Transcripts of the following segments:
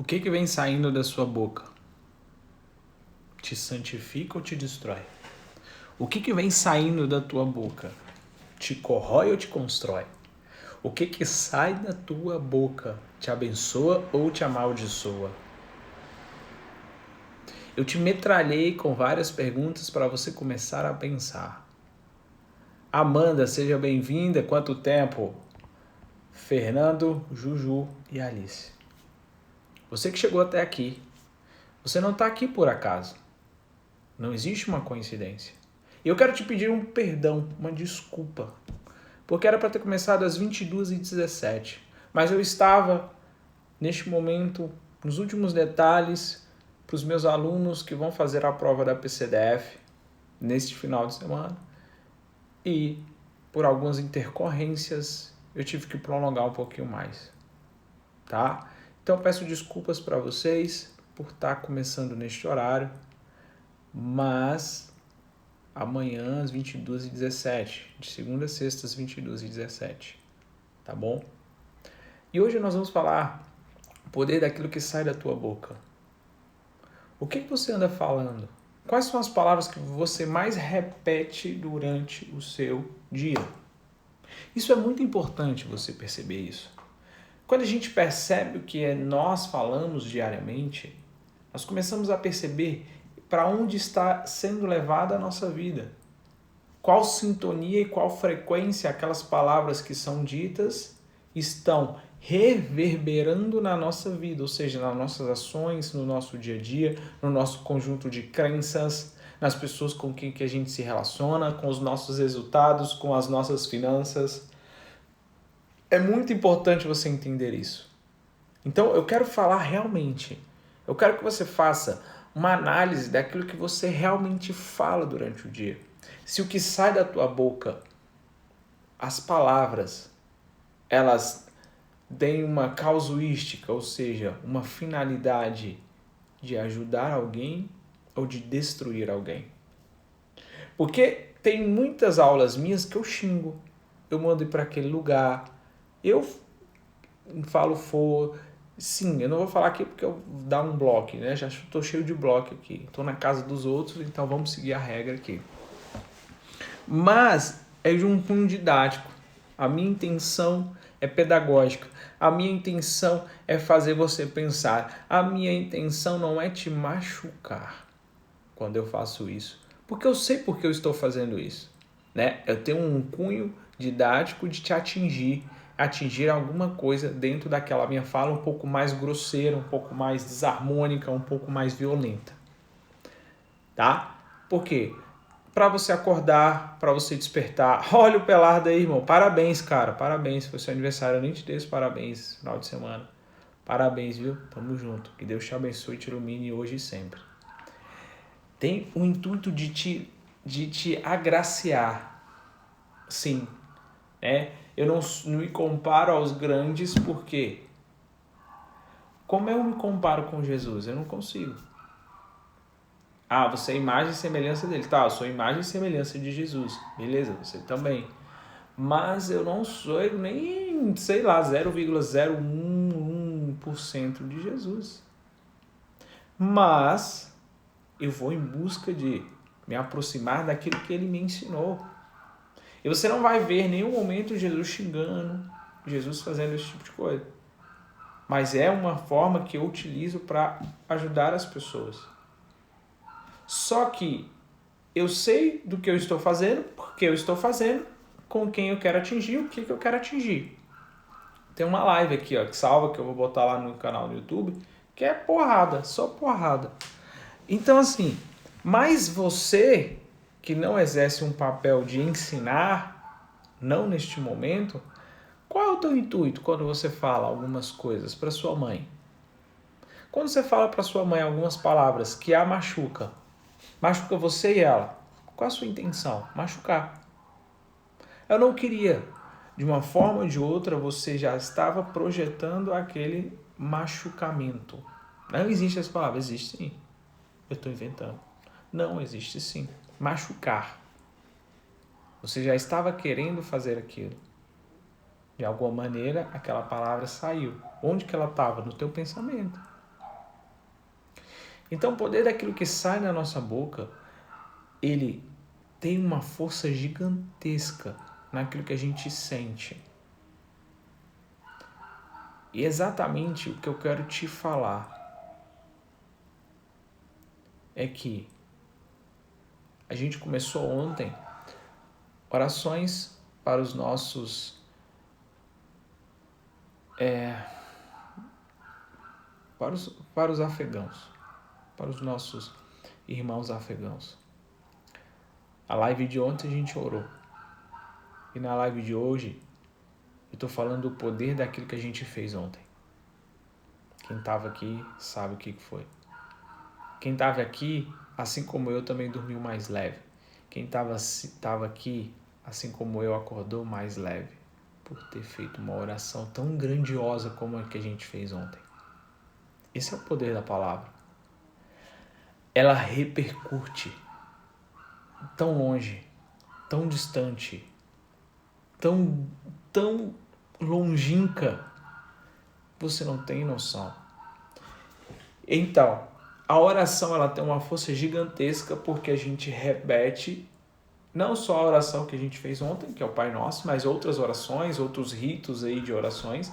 O que vem saindo da sua boca? Te santifica ou te destrói? O que vem saindo da tua boca? Te corrói ou te constrói? O que sai da tua boca? Te abençoa ou te amaldiçoa? Eu te metralhei com várias perguntas para você começar a pensar. Amanda, seja bem-vinda. Quanto tempo? Fernando, Juju e Alice. Você que chegou até aqui, você não está aqui por acaso. Não existe uma coincidência. E eu quero te pedir um perdão, uma desculpa. Porque era para ter começado às 22h17. Mas eu estava, neste momento, nos últimos detalhes, para os meus alunos que vão fazer a prova da PCDF neste final de semana. E, por algumas intercorrências, eu tive que prolongar um pouquinho mais. Tá? Então, eu peço desculpas para vocês por estar começando neste horário. Mas amanhã às 22h17, de segunda a sexta às 22h17, tá bom? E hoje nós vamos falar o poder daquilo que sai da tua boca. O que você anda falando? Quais são as palavras que você mais repete durante o seu dia? Isso é muito importante você perceber isso. Quando a gente percebe o que nós falamos diariamente, nós começamos a perceber para onde está sendo levada a nossa vida. Qual sintonia e qual frequência aquelas palavras que são ditas estão reverberando na nossa vida, ou seja, nas nossas ações, no nosso dia a dia, no nosso conjunto de crenças, nas pessoas com quem que a gente se relaciona, com os nossos resultados, com as nossas finanças. É muito importante você entender isso. Então, eu quero falar realmente, eu quero que você faça uma análise daquilo que você realmente fala durante o dia. Se o que sai da tua boca, as palavras, elas têm uma casuística, ou seja, uma finalidade de ajudar alguém ou de destruir alguém. Porque tem muitas aulas minhas que eu xingo, eu mando ir para aquele lugar, eu falo sim, eu não vou falar aqui porque eu dá um bloco, né? Já estou cheio de bloco aqui. Estou na casa dos outros, então vamos seguir a regra aqui. Mas é de um cunho didático. A minha intenção é pedagógica. A minha intenção é fazer você pensar. A minha intenção não é te machucar quando eu faço isso. Porque eu sei porque eu estou fazendo isso, né? Eu tenho um cunho didático de te atingir alguma coisa dentro daquela minha fala um pouco mais grosseira, um pouco mais desarmônica, um pouco mais violenta. Tá? Por quê? Para você acordar, para você despertar. Olha o Pelardo aí, irmão. Parabéns, cara. Parabéns. Foi seu aniversário. Eu nem te dei os parabéns final de semana. Parabéns, viu? Tamo junto. Que Deus te abençoe e te ilumine hoje e sempre. Tem o intuito de te agraciar. Sim. Eu não me comparo aos grandes porque como eu me comparo com Jesus? Eu não consigo. Ah, você é imagem e semelhança dele. Tá, eu sou imagem e semelhança de Jesus. Beleza, você também. Mas eu não sou nem, sei lá, 0,011% de Jesus. Mas eu vou em busca de me aproximar daquilo que ele me ensinou. E você não vai ver em nenhum momento Jesus xingando, Jesus fazendo esse tipo de coisa. Mas é uma forma que eu utilizo para ajudar as pessoas. Só que eu sei do que eu estou fazendo, porque eu estou fazendo, com quem eu quero atingir, o que eu quero atingir. Tem uma live aqui, ó, que salva, que eu vou botar lá no canal do YouTube, que é porrada, só porrada. Então, assim, mas você que não exerce um papel de ensinar, não neste momento, qual é o teu intuito quando você fala algumas coisas para sua mãe? Quando você fala para sua mãe algumas palavras que a machuca você e ela, qual a sua intenção? Machucar. Eu não queria. De uma forma ou de outra, você já estava projetando aquele machucamento. Não existe essa palavra, existe sim. Eu estou inventando. Não, existe sim. Machucar. Você já estava querendo fazer aquilo. De alguma maneira, aquela palavra saiu. Onde que ela estava? No teu pensamento. Então o poder daquilo que sai da nossa boca, ele tem uma força gigantesca naquilo que a gente sente. E exatamente o que eu quero te falar é que a gente começou ontem orações para os nossos para os afegãos, para os nossos irmãos afegãos. A live de ontem a gente orou. E na live de hoje eu estou falando do poder daquilo que a gente fez ontem. Quem estava aqui sabe o que foi. Quem estava aqui, assim como eu, também dormiu mais leve. Quem estava aqui, assim como eu, acordou mais leve por ter feito uma oração tão grandiosa como a que a gente fez ontem. Esse é o poder da palavra. Ela repercute tão longe, tão distante, tão longínqua. Você não tem noção. Então, a oração ela tem uma força gigantesca porque a gente repete não só a oração que a gente fez ontem, que é o Pai Nosso, mas outras orações, outros ritos aí de orações,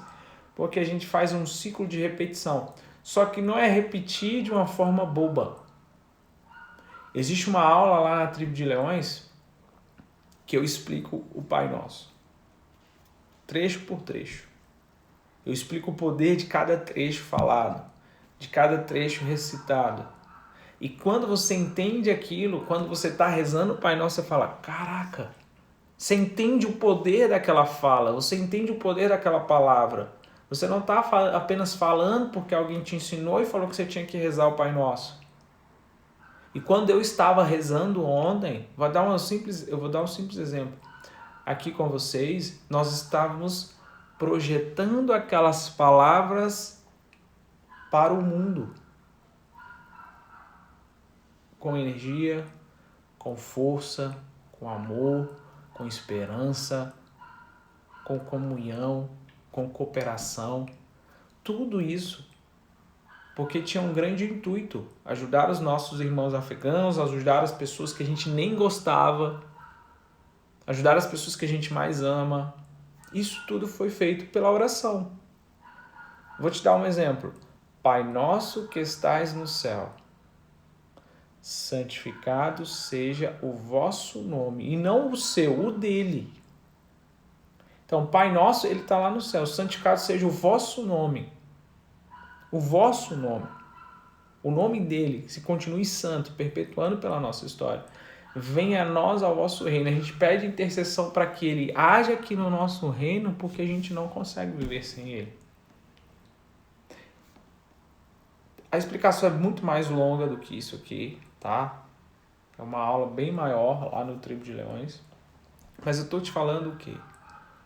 porque a gente faz um ciclo de repetição. Só que não é repetir de uma forma boba. Existe uma aula lá na Tribo de Leões que eu explico o Pai Nosso, trecho por trecho. Eu explico o poder de cada trecho falado, de cada trecho recitado. E quando você entende aquilo, quando você está rezando o Pai Nosso, você fala, caraca, você entende o poder daquela fala, você entende o poder daquela palavra. Você não está apenas falando porque alguém te ensinou e falou que você tinha que rezar o Pai Nosso. E quando eu estava rezando ontem, eu vou dar um simples exemplo. Aqui com vocês, nós estávamos projetando aquelas palavras para o mundo. Com energia, com força, com amor, com esperança, com comunhão, com cooperação. Tudo isso porque tinha um grande intuito, ajudar os nossos irmãos afegãos, ajudar as pessoas que a gente nem gostava, ajudar as pessoas que a gente mais ama. Isso tudo foi feito pela oração. Vou te dar um exemplo. Pai nosso que estais no céu, santificado seja o vosso nome, e não o seu, o dele. Então, Pai nosso, ele está lá no céu, santificado seja o vosso nome. O vosso nome. O nome dele se continue santo, perpetuando pela nossa história. Venha a nós ao vosso reino. A gente pede intercessão para que ele haja aqui no nosso reino, porque a gente não consegue viver sem ele. A explicação é muito mais longa do que isso aqui, tá? É uma aula bem maior lá no Tribo de Leões. Mas eu estou te falando o quê?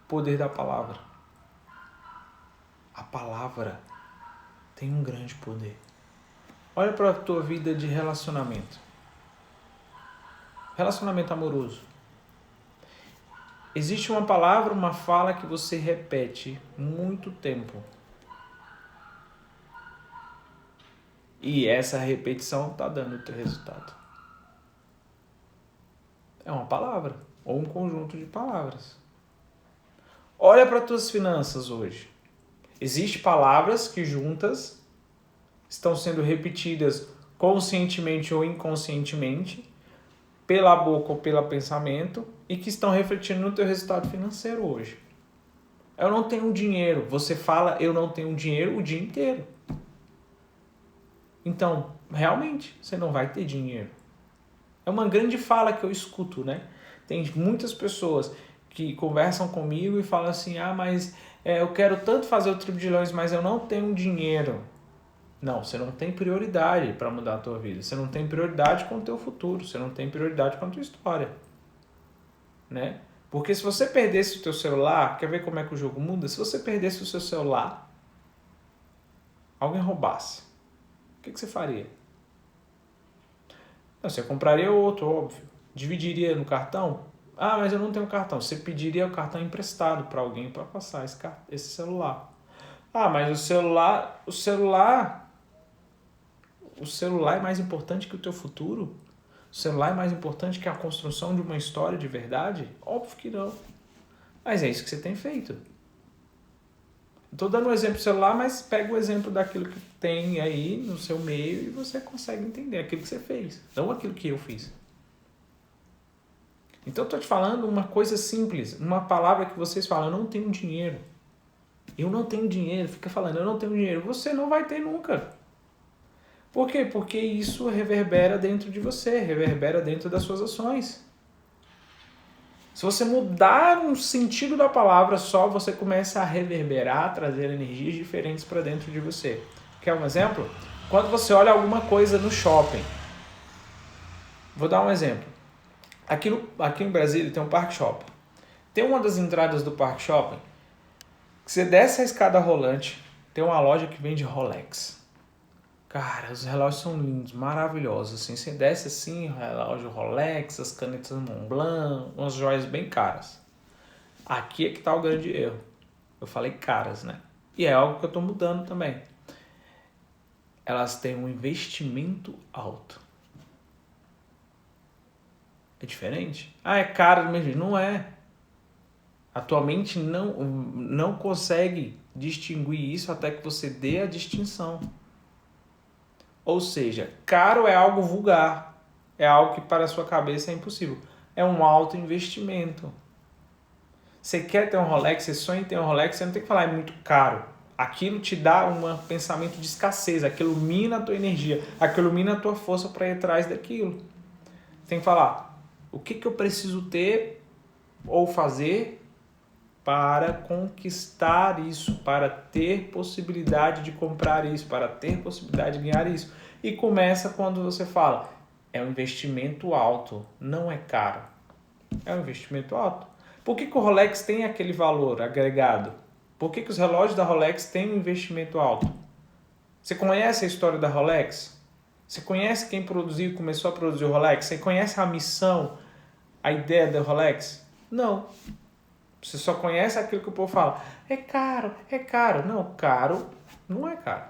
Poder da palavra. A palavra tem um grande poder. Olha para a tua vida de relacionamento. Relacionamento amoroso. Existe uma palavra, uma fala que você repete muito tempo. E essa repetição está dando o teu resultado. É uma palavra ou um conjunto de palavras. Olha para as tuas finanças hoje. Existem palavras que juntas estão sendo repetidas conscientemente ou inconscientemente, pela boca ou pelo pensamento, e que estão refletindo no teu resultado financeiro hoje. Eu não tenho dinheiro. Você fala eu não tenho dinheiro o dia inteiro. Então, realmente, você não vai ter dinheiro. É uma grande fala que eu escuto, né? Tem muitas pessoas que conversam comigo e falam assim, mas eu quero tanto fazer o Tribo de Leões, mas eu não tenho dinheiro. Não, você não tem prioridade para mudar a tua vida. Você não tem prioridade com o teu futuro. Você não tem prioridade com a tua história. Né? Porque se você perdesse o teu celular, quer ver como é que o jogo muda? Se você perdesse o seu celular, alguém roubasse, o que você faria? Não, você compraria outro, óbvio. Dividiria no cartão? Mas eu não tenho cartão. Você pediria o cartão emprestado para alguém para passar esse celular. Mas o celular o celular é mais importante que o teu futuro? O celular é mais importante que a construção de uma história de verdade? Óbvio que não. Mas é isso que você tem feito. Estou dando um exemplo do celular, mas pega o exemplo daquilo que tem aí no seu meio e você consegue entender aquilo que você fez, não aquilo que eu fiz. Então eu estou te falando uma coisa simples, uma palavra que vocês falam, eu não tenho dinheiro. Eu não tenho dinheiro, fica falando, eu não tenho dinheiro. Você não vai ter nunca. Por quê? Porque isso reverbera dentro de você, reverbera dentro das suas ações. Se você mudar um sentido da palavra só, você começa a reverberar, trazer energias diferentes para dentro de você. Quer um exemplo? Quando você olha alguma coisa no shopping. Vou dar um exemplo. Aqui em Brasília tem um parque shopping. Tem uma das entradas do parque shopping que você desce a escada rolante, tem uma loja que vende Rolex. Cara, os relógios são lindos, maravilhosos. Assim, você desce assim, relógio Rolex, as canetas Montblanc, umas joias bem caras. Aqui é que está o grande erro. Eu falei caras, né? E é algo que eu estou mudando também. Elas têm um investimento alto. É diferente? Ah, é caro mesmo. Não é. A tua mente não consegue distinguir isso até que você dê a distinção. Ou seja, caro é algo vulgar, é algo que para a sua cabeça é impossível. É um alto investimento. Você quer ter um Rolex, você sonha em ter um Rolex, você não tem que falar é muito caro. Aquilo te dá um pensamento de escassez, aquilo mina a tua energia, aquilo mina a tua força para ir atrás daquilo. Você tem que falar, o que eu preciso ter ou fazer para conquistar isso, para ter possibilidade de comprar isso, para ter possibilidade de ganhar isso. E começa quando você fala, é um investimento alto, não é caro. É um investimento alto. Por que o Rolex tem aquele valor agregado? Por que os relógios da Rolex têm um investimento alto? Você conhece a história da Rolex? Você conhece quem produziu e começou a produzir o Rolex? Você conhece a missão, a ideia da Rolex? Não. Você só conhece aquilo que o povo fala. É caro, é caro. Não, caro não é caro.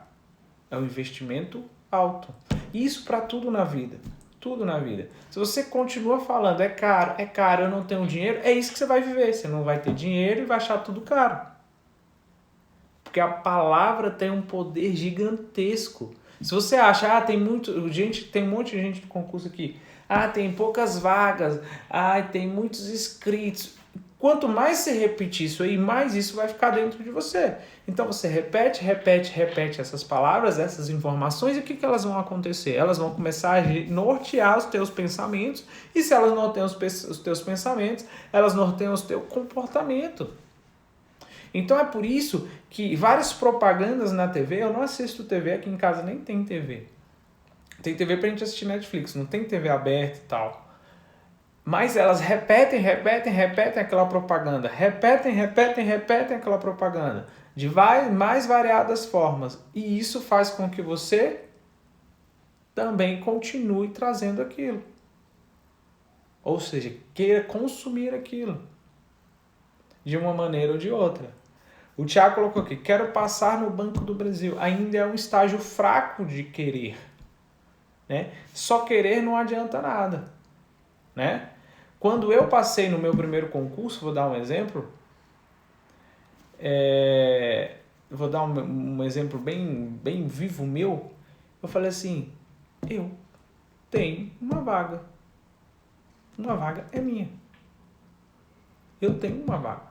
É um investimento alto. Isso para tudo na vida. Tudo na vida. Se você continua falando, é caro, eu não tenho dinheiro, é isso que você vai viver. Você não vai ter dinheiro e vai achar tudo caro. Porque a palavra tem um poder gigantesco. Se você acha, tem um monte de gente no concurso aqui. Tem poucas vagas. Tem muitos inscritos. Quanto mais você repetir isso aí, mais isso vai ficar dentro de você. Então você repete essas palavras, essas informações, e o que elas vão acontecer? Elas vão começar a nortear os teus pensamentos, e se elas norteiam os teus pensamentos, elas norteiam o teu comportamento. Então é por isso que várias propagandas na TV, eu não assisto TV, aqui em casa nem tem TV. Tem TV pra gente assistir Netflix, não tem TV aberta e tal. Mas elas repetem aquela propaganda. Repetem aquela propaganda. De mais variadas formas. E isso faz com que você também continue trazendo aquilo. Ou seja, queira consumir aquilo. De uma maneira ou de outra. O Thiago colocou aqui, quero passar no Banco do Brasil. Ainda é um estágio fraco de querer. Né? Só querer não adianta nada. Né? Quando eu passei no meu primeiro concurso, vou dar um exemplo, vou dar um exemplo bem vivo meu, eu falei assim, eu tenho uma vaga é minha, eu tenho uma vaga.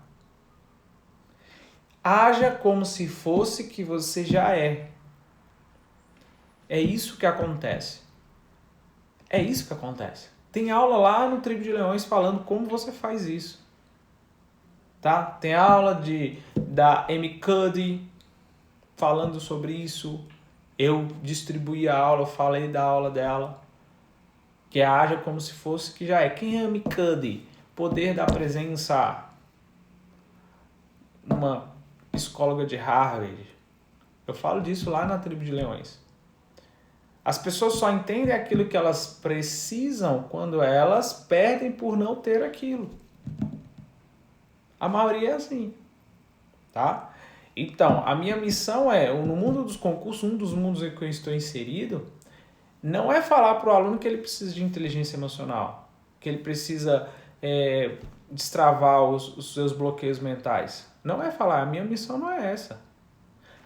Haja como se fosse que você já é. É isso que acontece. É isso que acontece. Tem aula lá no Tribo de Leões falando como você faz isso. Tá? Tem aula da Amy Cuddy falando sobre isso. Eu distribuí a aula, eu falei da aula dela. Que haja como se fosse que já é. Quem é Amy Cuddy? Poder da presença. Uma psicóloga de Harvard. Eu falo disso lá na Tribo de Leões. As pessoas só entendem aquilo que elas precisam quando elas perdem por não ter aquilo. A maioria é assim, tá? Então, a minha missão no mundo dos concursos, um dos mundos em que eu estou inserido, não é falar para o aluno que ele precisa de inteligência emocional, que ele precisa destravar os seus bloqueios mentais. Não é falar, a minha missão não é essa.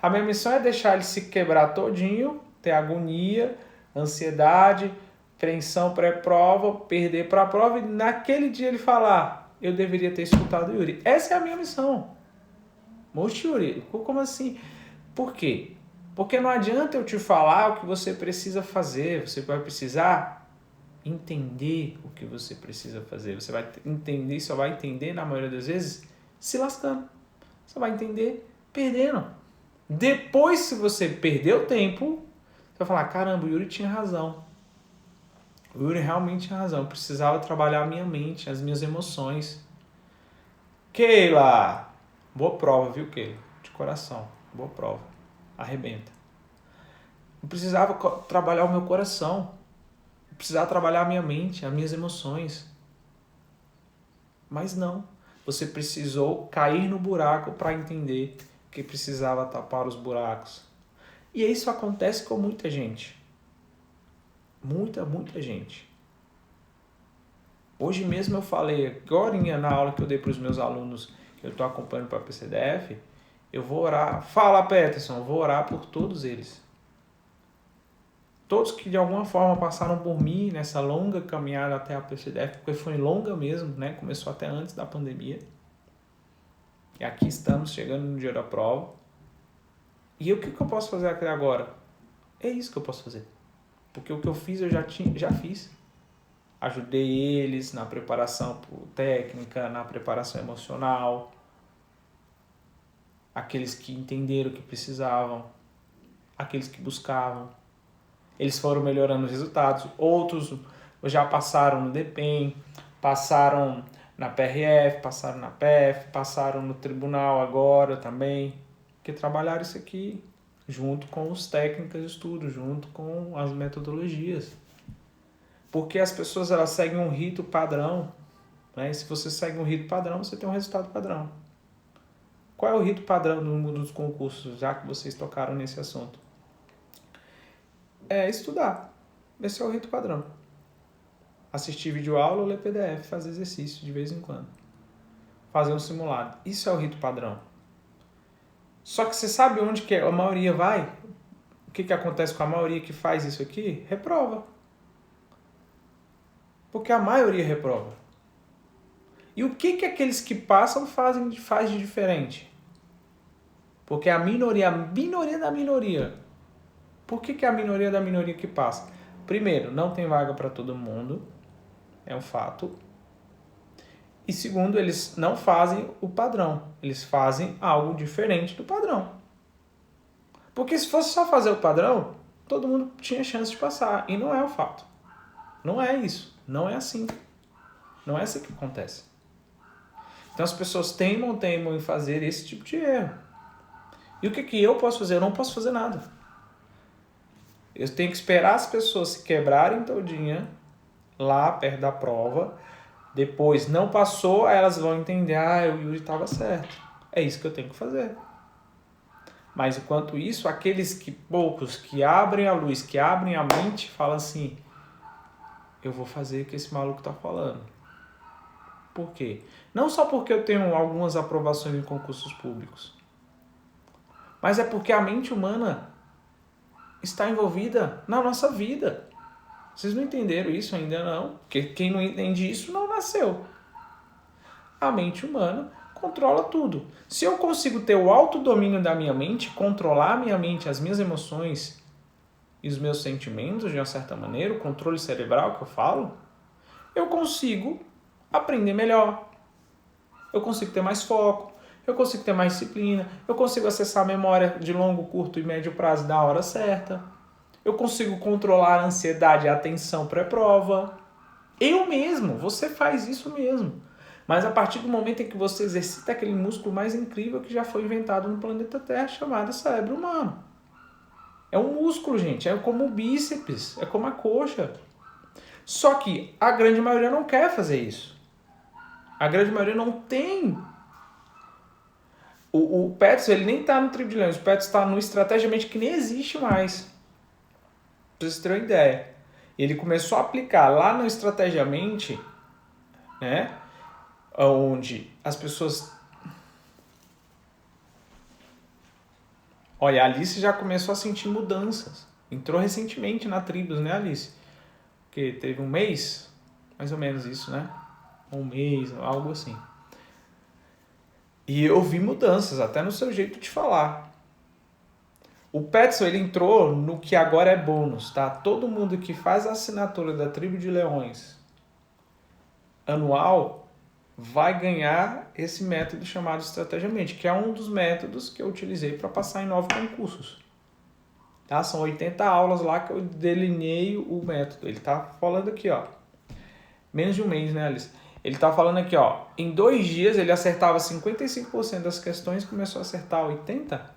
A minha missão é deixar ele se quebrar todinho, ter agonia, ansiedade, tensão pré-prova, perder para a prova e naquele dia ele falar, eu deveria ter escutado o Yuri. Essa é a minha missão. Moxa, Yuri, como assim? Por quê? Porque não adianta eu te falar o que você precisa fazer, você vai precisar entender o que você precisa fazer. Você vai entender, só vai entender, na maioria das vezes, se lascando. Você vai entender perdendo. Depois, se você perdeu tempo, você vai falar, caramba, o Yuri tinha razão. O Yuri realmente tinha razão. Eu precisava trabalhar a minha mente, as minhas emoções. Keila! Boa prova, viu, Keila? De coração. Boa prova. Arrebenta. Eu precisava trabalhar o meu coração. Eu precisava trabalhar a minha mente, as minhas emoções. Mas não. Você precisou cair no buraco para entender que precisava tapar os buracos. E isso acontece com muita gente. Muita gente. Hoje mesmo eu falei, agora na aula que eu dei para os meus alunos, que eu estou acompanhando para a PCDF, eu vou orar. Fala, Peterson, eu vou orar por todos eles. Todos que de alguma forma passaram por mim nessa longa caminhada até a PCDF, porque foi longa mesmo, né? Começou até antes da pandemia. E aqui estamos, chegando no dia da prova. E o que eu posso fazer aqui agora? É isso que eu posso fazer. Porque o que eu fiz, eu já fiz. Ajudei eles na preparação técnica, na preparação emocional. Aqueles que entenderam o que precisavam. Aqueles que buscavam. Eles foram melhorando os resultados. Outros já passaram no DPEM, passaram na PRF, passaram na PF, passaram no tribunal agora também. Que trabalharam isso aqui junto com os técnicos de estudo, junto com as metodologias. Porque as pessoas elas seguem um rito padrão, né? E se você segue um rito padrão, você tem um resultado padrão. Qual é o rito padrão no mundo dos concursos, já que vocês tocaram nesse assunto? É estudar. Esse é o rito padrão. Assistir videoaula ou ler PDF, fazer exercício de vez em quando. Fazer um simulado. Isso é o rito padrão. Só que você sabe onde que a maioria vai? O que acontece com a maioria que faz isso aqui? Reprova. Porque a maioria reprova. E o que aqueles que passam faz de diferente? Porque a minoria da minoria. Por que a minoria da minoria que passa? Primeiro, não tem vaga para todo mundo. É um fato. E segundo, eles não fazem o padrão. Eles fazem algo diferente do padrão. Porque se fosse só fazer o padrão, todo mundo tinha chance de passar. E não é o fato. Não é isso. Não é assim. Não é assim que acontece. Então as pessoas teimam em fazer esse tipo de erro. E o que eu posso fazer? Eu não posso fazer nada. Eu tenho que esperar as pessoas se quebrarem todinha lá perto da prova. Depois não passou, aí elas vão entender, o Yuri estava certo. É isso que eu tenho que fazer. Mas enquanto isso, poucos que abrem a luz, que abrem a mente, falam assim, eu vou fazer o que esse maluco está falando. Por quê? Não só porque eu tenho algumas aprovações em concursos públicos, mas é porque a mente humana está envolvida na nossa vida. Vocês não entenderam isso ainda não? Porque quem não entende isso não nasceu. A mente humana controla tudo. Se eu consigo ter o autodomínio da minha mente, controlar a minha mente, as minhas emoções e os meus sentimentos, de uma certa maneira, o controle cerebral que eu falo, eu consigo aprender melhor. Eu consigo ter mais foco, eu consigo ter mais disciplina, eu consigo acessar a memória de longo, curto e médio prazo da hora certa. Eu consigo controlar a ansiedade e a tensão pré-prova. Eu mesmo, você faz isso mesmo. Mas a partir do momento em que você exercita aquele músculo mais incrível que já foi inventado no planeta Terra, chamado cérebro humano. É um músculo, gente. É como o bíceps, é como a coxa. Só que a grande maioria não quer fazer isso. A grande maioria não tem. O Peterson, ele nem está no Trilhões. O Peterson está no Estrategicamente que nem existe mais. Pra vocês terem uma ideia. Ele começou a aplicar lá no Estrategiamente, né? Onde as pessoas... Olha, a Alice já começou a sentir mudanças. Entrou recentemente na Tribos, né, Alice? Porque teve um mês, mais ou menos isso, né? Um mês, algo assim. E eu vi mudanças, até no seu jeito de falar. O Petson, ele entrou no que agora é bônus, tá? Todo mundo que faz a assinatura da Tribo de Leões anual vai ganhar esse método chamado Estrategiamente, que é um dos métodos que eu utilizei para passar em 9 concursos. Tá? São 80 aulas lá que eu delineei o método. Ele tá falando aqui, ó. Menos de um mês, né, Alice? Ele tá falando aqui, ó. Em 2 dias ele acertava 55% das questões e começou a acertar 80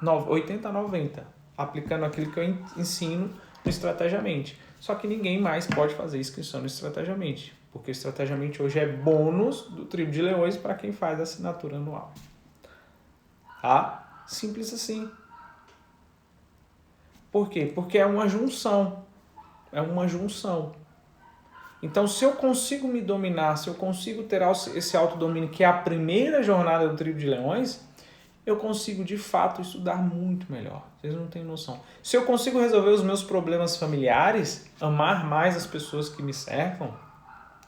a 90. Aplicando aquilo que eu ensino no Estrategiamente. Só que ninguém mais pode fazer inscrição no Estrategiamente. Porque Estrategiamente hoje é bônus do Tribo de Leões para quem faz a assinatura anual. Tá? Simples assim. Por quê? Porque é uma junção. É uma junção. Então, se eu consigo me dominar, se eu consigo ter esse autodomínio, que é a primeira jornada do Tribo de Leões, eu consigo, de fato, estudar muito melhor. Vocês não têm noção. Se eu consigo resolver os meus problemas familiares, amar mais as pessoas que me cercam,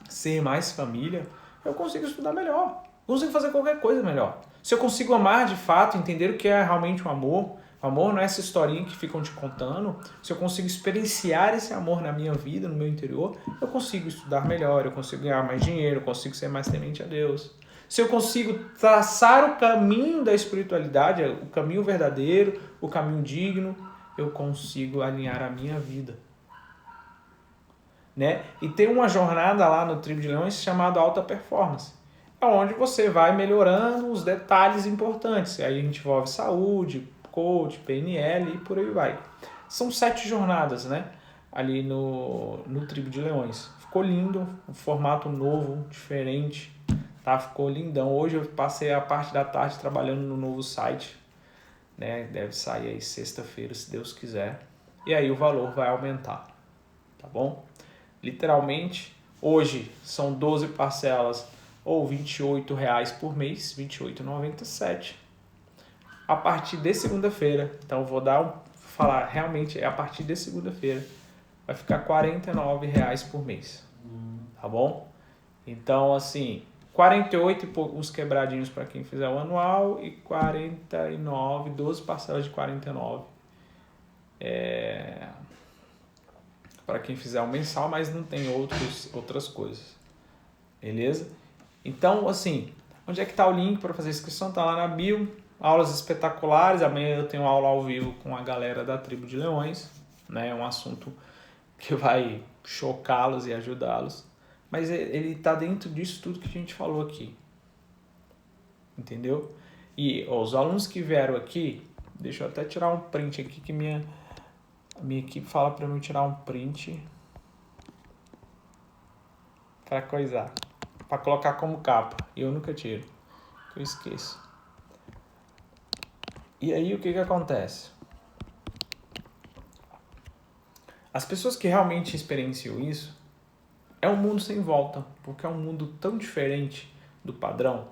ser mais família, eu consigo estudar melhor. Eu consigo fazer qualquer coisa melhor. Se eu consigo amar, de fato, entender o que é realmente o amor não é essa historinha que ficam te contando. Se eu consigo experienciar esse amor na minha vida, no meu interior, eu consigo estudar melhor, eu consigo ganhar mais dinheiro, eu consigo ser mais temente a Deus. Se eu consigo traçar o caminho da espiritualidade, o caminho verdadeiro, o caminho digno, eu consigo alinhar a minha vida. Né? E tem uma jornada lá no Tribo de Leões chamada Alta Performance. É onde você vai melhorando os detalhes importantes. Aí a gente envolve saúde, coach, PNL e por aí vai. São 7 jornadas, né? Ali no Tribo de Leões. Ficou lindo, um formato novo, diferente. Tá? Ficou lindão. Hoje eu passei a parte da tarde trabalhando no novo site. Né? Deve sair aí sexta-feira, se Deus quiser. E aí o valor vai aumentar. Tá bom? Literalmente, hoje são 12 parcelas ou R$ 28,00 por mês, R$ 28,97. A partir de segunda-feira, então eu vou falar realmente, é a partir de segunda-feira, vai ficar R$ 49,00 por mês, tá bom? Então, assim, 48 e uns quebradinhos para quem fizer o anual e 49, 12 parcelas de 49. Para quem fizer o mensal, mas não tem outras coisas. Beleza? Então, assim, onde é que está o link para fazer a inscrição? Está lá na bio. Aulas espetaculares. Amanhã eu tenho aula ao vivo com a galera da Tribo de Leões. Né? É um assunto que vai chocá-los e ajudá-los. Mas ele está dentro disso tudo que a gente falou aqui. Entendeu? E os alunos que vieram aqui, deixa eu até tirar um print aqui que minha equipe fala para mim tirar um print para coisar, para colocar como capa. E eu nunca tiro, eu esqueço. E aí o que acontece? As pessoas que realmente experienciam isso, é um mundo sem volta, porque é um mundo tão diferente do padrão.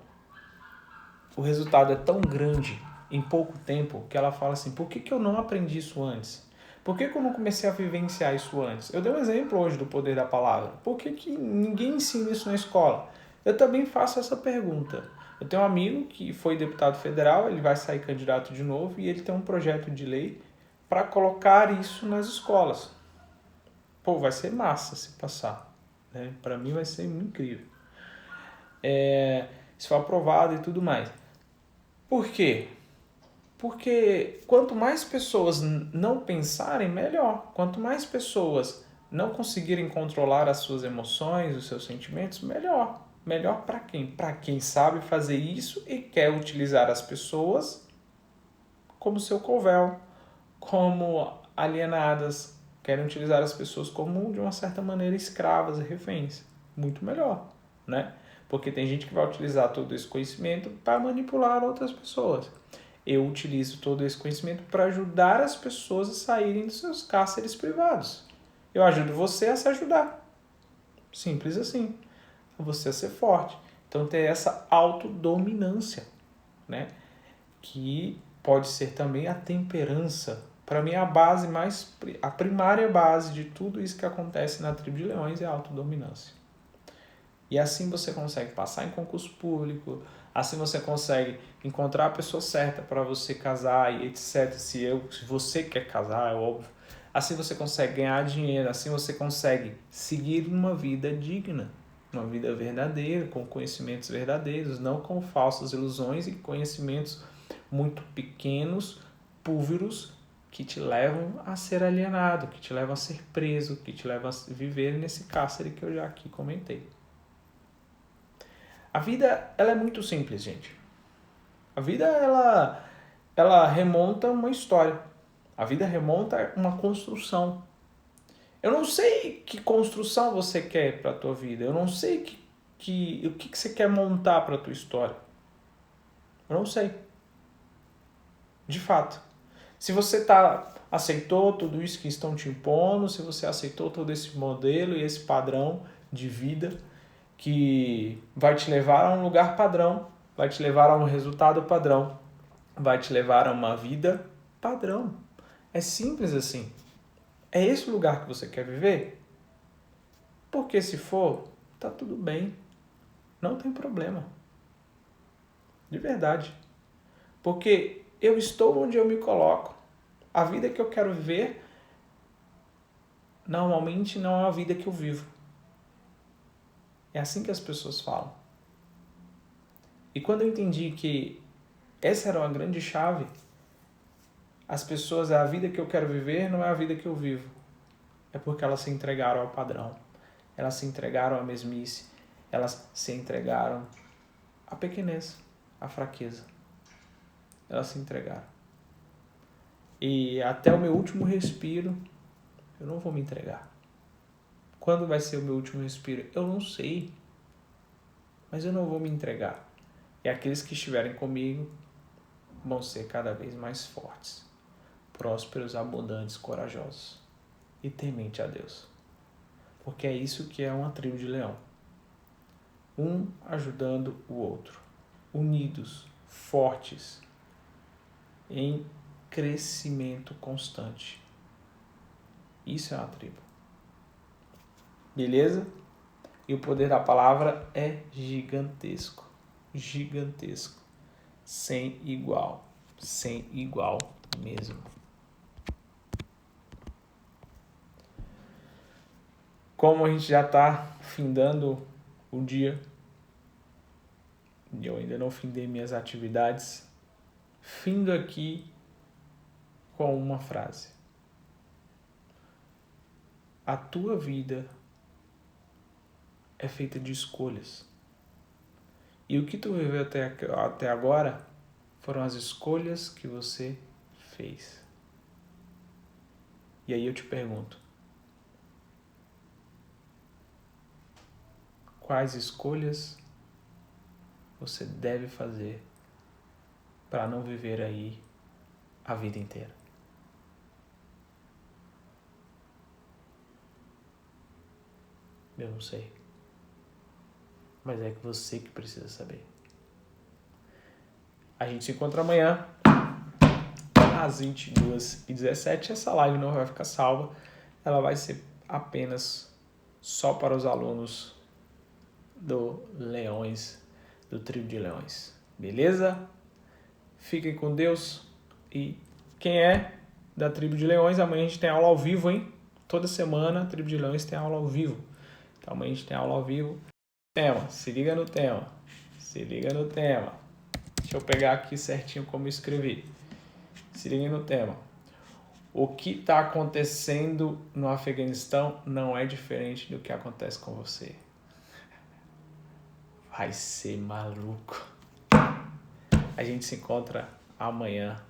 O resultado é tão grande em pouco tempo que ela fala assim, por que eu não aprendi isso antes? Por que eu não comecei a vivenciar isso antes? Eu dei um exemplo hoje do poder da palavra. Por que ninguém ensina isso na escola? Eu também faço essa pergunta. Eu tenho um amigo que foi deputado federal, ele vai sair candidato de novo e ele tem um projeto de lei para colocar isso nas escolas. Pô, vai ser massa se passar. Né? Para mim vai ser incrível. Se for aprovado e tudo mais. Por quê? Porque quanto mais pessoas não pensarem, melhor. Quanto mais pessoas não conseguirem controlar as suas emoções, os seus sentimentos, melhor. Melhor para quem? Para quem sabe fazer isso e quer utilizar as pessoas como seu covel, como alienadas, querem utilizar as pessoas como, de uma certa maneira, escravas e reféns. Muito melhor, né? Porque tem gente que vai utilizar todo esse conhecimento para manipular outras pessoas. eu utilizo todo esse conhecimento para ajudar as pessoas a saírem dos seus cárceres privados. Eu ajudo você a se ajudar. Simples assim. Você a ser forte. Então, ter essa autodominância, né? Que pode ser também a temperança. Para mim, a primária base de tudo isso que acontece na tribo de leões é a autodominância. E assim você consegue passar em concurso público, assim você consegue encontrar a pessoa certa para você casar e etc. Se você quer casar, é óbvio. Assim você consegue ganhar dinheiro, assim você consegue seguir uma vida digna, uma vida verdadeira, com conhecimentos verdadeiros, não com falsas ilusões e conhecimentos muito pequenos, púlveros, que te levam a ser alienado, que te levam a ser preso, que te levam a viver nesse cárcere que eu já aqui comentei. A vida, ela é muito simples, gente. A vida, ela remonta uma história. A vida remonta uma construção. Eu não sei que construção você quer para a tua vida. Eu não sei o que você quer montar para a tua história. Eu não sei. De fato. Se você aceitou tudo isso que estão te impondo, se você aceitou todo esse modelo e esse padrão de vida que vai te levar a um lugar padrão, vai te levar a um resultado padrão, vai te levar a uma vida padrão. É simples assim. É esse o lugar que você quer viver? Porque se for, tá tudo bem. Não tem problema. De verdade. Porque eu estou onde eu me coloco. A vida que eu quero viver, normalmente não é a vida que eu vivo. É assim que as pessoas falam. E quando eu entendi que essa era uma grande chave, as pessoas, a vida que eu quero viver não é a vida que eu vivo. É porque elas se entregaram ao padrão. Elas se entregaram à mesmice. Elas se entregaram à pequenez, à fraqueza. Elas se entregaram. E até o meu último respiro, eu não vou me entregar. Quando vai ser o meu último respiro? Eu não sei. Mas eu não vou me entregar. E aqueles que estiverem comigo vão ser cada vez mais fortes, prósperos, abundantes, corajosos e temente a Deus. Porque é isso que é uma tribo de leão. Um ajudando o outro. Unidos, fortes, em crescimento constante. Isso é uma tribo. Beleza? E o poder da palavra é gigantesco. Gigantesco. Sem igual. Sem igual mesmo. Como a gente já está findando o dia, eu ainda não findei minhas atividades, findo aqui com uma frase. A tua vida é feita de escolhas. E o que tu viveu até agora foram as escolhas que você fez. E aí eu te pergunto, quais escolhas você deve fazer para não viver aí a vida inteira? Eu não sei. Mas é você que precisa saber. A gente se encontra amanhã às 22h17. Essa live não vai ficar salva. Ela vai ser apenas só para os alunos do Leões, do Tribo de Leões. Beleza? Fiquem com Deus. E quem é da Tribo de Leões, amanhã a gente tem aula ao vivo, hein? Toda semana a Tribo de Leões tem aula ao vivo. Então amanhã a gente tem aula ao vivo. Tema, se liga no tema. Se liga no tema. Deixa eu pegar aqui certinho como eu escrevi. Se liga no tema. O que está acontecendo no Afeganistão não é diferente do que acontece com você. Vai ser maluco. A gente se encontra amanhã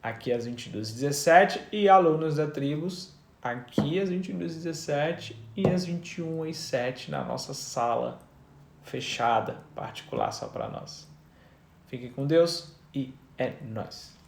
aqui às 22h17 e alunos da Tribos aqui às 22h17 e às 21h07 na nossa sala fechada, particular só para nós. Fique com Deus e É nóis.